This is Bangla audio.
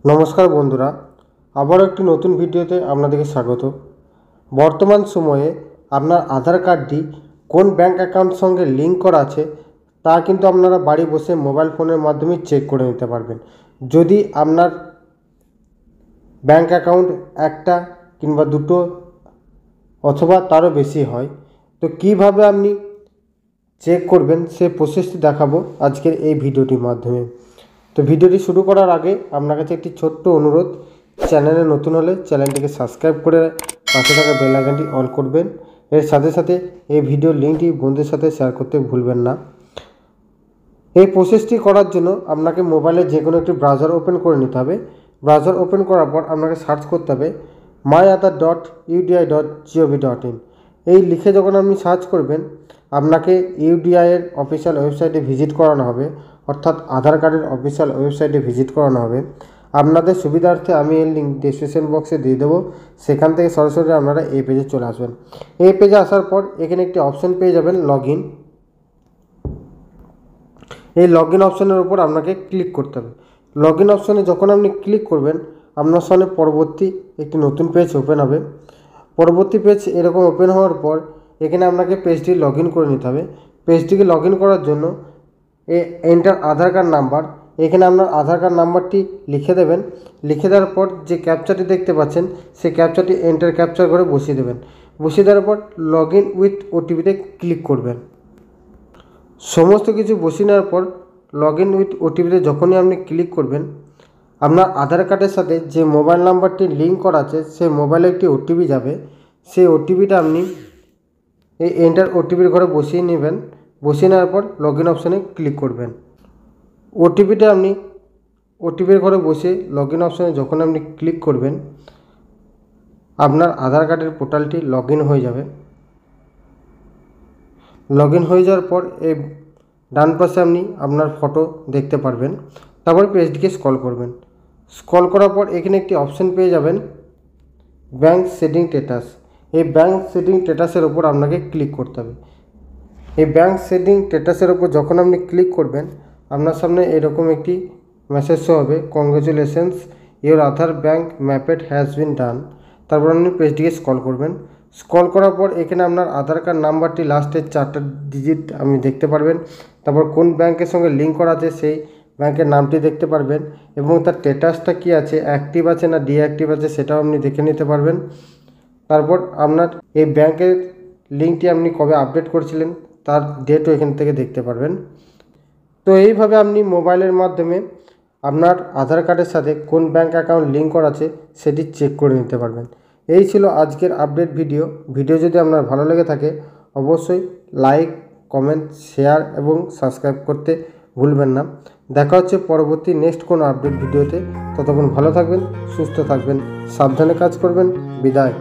নমস্কার বন্ধুরা, আবার একটি নতুন ভিডিওতে আপনাদেরকে স্বাগত। বর্তমান সময়ে আপনার আধার কার্ডটি কোন ব্যাংক অ্যাকাউন্ট সঙ্গে লিঙ্ক করা আছে তা কিন্তু আপনারা বাড়ি বসে মোবাইল ফোনের মাধ্যমে চেক করে নিতে পারবেন। যদি আপনার ব্যাংক অ্যাকাউন্ট একটা কিংবা দুটো অথবা তারও বেশি হয়, তো কিভাবে আপনি চেক করবেন সে প্রসেসটি দেখাবো আজকের এই ভিডিওটির মাধ্যমে। তো ভিডিওটি শুরু করার আগে আপনার কাছে একটি ছোট্ট অনুরোধ, চ্যানেলে নতুন হলে চ্যানেলটিকে সাবস্ক্রাইব করে পাশে থাকা বেল আইকনটি অল করবেন। এর সাথে সাথে এই ভিডিওর লিঙ্কটি বন্ধুদের সাথে শেয়ার করতে ভুলবেন না। এই প্রসেসটি করার জন্য আপনাকে মোবাইলে যে কোনো একটি ব্রাউজার ওপেন করে নিতে হবে। ব্রাউজার ওপেন করার পর আপনাকে সার্চ করতে হবে myaadhar.udi.gov.in। এই লিখে যখন আপনি সার্চ করবেন, আপনাকে ইউডিআইয়ের অফিসিয়াল ওয়েবসাইটে ভিজিট করানো হবে, অর্থাৎ আধার কার্ডের অফিসিয়াল ওয়েবসাইটে ভিজিট করানো হবে। আপনাদের সুবিধার্থে আমি এর লিঙ্ক ডেসক্রিপশন বক্সে দিয়ে দেবো, সেখান থেকে সরাসরি আপনারা এই পেজে চলে আসবেন। এই পেজে আসার পর এখানে একটি অপশন পেয়ে যাবেন লগ ইন। এই লগ ইন অপশানের উপর আপনাকে ক্লিক করতে হবে। লগ ইন অপশানে যখন আপনি ক্লিক করবেন, আপনার সামনে পরবর্তী একটি নতুন পেজ ওপেন হবে। পরবর্তী পেজ এরকম ওপেন হওয়ার পর এখানে আপনাকে পেজটি লগ ইন করে নিতে হবে। পেজটিকে লগ ইন করার জন্য এন্টার আধার কার্ড নাম্বার, এখানে আপনার আধার কার্ড নাম্বারটি লিখে দেবেন। লিখে দেওয়ার পর যে ক্যাপচাটি দেখতে পাচ্ছেন সেই ক্যাপচাটি এন্টার ক্যাপচার করে বসিয়ে দেবেন। বসিয়ে দেওয়ার পর লগ ইন উইথ ওটিপিতে ক্লিক করবেন। সমস্ত কিছু বসিয়ে নেওয়ার পর লগ ইন উইথ ওটিপিতে যখনই আপনি ক্লিক করবেন, আপনার আধার কার্ডের সাথে যে মোবাইল নাম্বারটি লিঙ্ক করা আছে সেই মোবাইলে একটি ওটিপি যাবে। সেই ওটিপিটা আপনি এই এন্টার ওটিপির ঘরে বসিয়ে নেবেন। বসিয়ে নেওয়ার পর লগ ইন অপশানে ক্লিক করবেন। ওটিপিটা আপনি ওটিপির ঘরে বসে লগ ইন অপশানে যখন আপনি ক্লিক করবেন, আপনার আধার কার্ডের পোর্টালটি লগ ইন হয়ে যাবে। লগ ইন হয়ে যাওয়ার পর এই ডান পাশে আপনি আপনার ফটো দেখতে পারবেন। তারপর পেজটিকে স্ক্রল করবেন। স্ক্রল করার পর এখানে একটি অপশন পেয়ে যাবেন ব্যাঙ্ক সেটিং স্ট্যাটাস। এই ব্যাঙ্ক সেটিং স্ট্যাটাসের ওপর আপনাকে ক্লিক করতে হবে। এই ব্যাঙ্ক সেটিং স্ট্যাটাসের ওপর যখন আপনি ক্লিক করবেন, আপনার সামনে এরকম একটি মেসেজ শো হবে, congratulations your Aadhaar bank mapped has been done. তারপর আপনি পেজটিকে স্ক্রল করবেন। স্ক্রল করার পর এখানে আপনার আধার কার্ড নাম্বারটি লাস্টের 4টা ডিজিট আপনি দেখতে পারবেন। তারপর কোন ব্যাংকের সঙ্গে লিঙ্ক করা আছে সেই ব্যাংকের নামটি দেখতে পারবেন এবং তার স্ট্যাটাসটা কী আছে, অ্যাক্টিভ আছে না ডিঅ্যাক্টিভ আছে সেটাও আপনি দেখে নিতে পারবেন। তারপর আপনার এই ব্যাংকের লিঙ্কটি আপনি কবে আপডেট করেছিলেন তার ডেটও এখান থেকে দেখতে পারবেন। তো এইভাবে আপনি মোবাইলের মাধ্যমে আপনার আধার কার্ডের সাথে কোন ব্যাংক অ্যাকাউন্ট লিঙ্ক করা আছে সেটি চেক করে নিতে পারবেন। এই ছিল আজকের আপডেট ভিডিও। ভিডিও যদি আপনার ভালো লেগে থাকে অবশ্যই লাইক, কমেন্ট, শেয়ার এবং সাবস্ক্রাইব করতে ভুলবেন না। দেখা হচ্ছে পরবর্তী নেক্সট কোনো আপডেট ভিডিওতে। ততক্ষণ ভালো থাকবেন, সুস্থ থাকবেন, সাবধানে কাজ করবেন। বিদায়।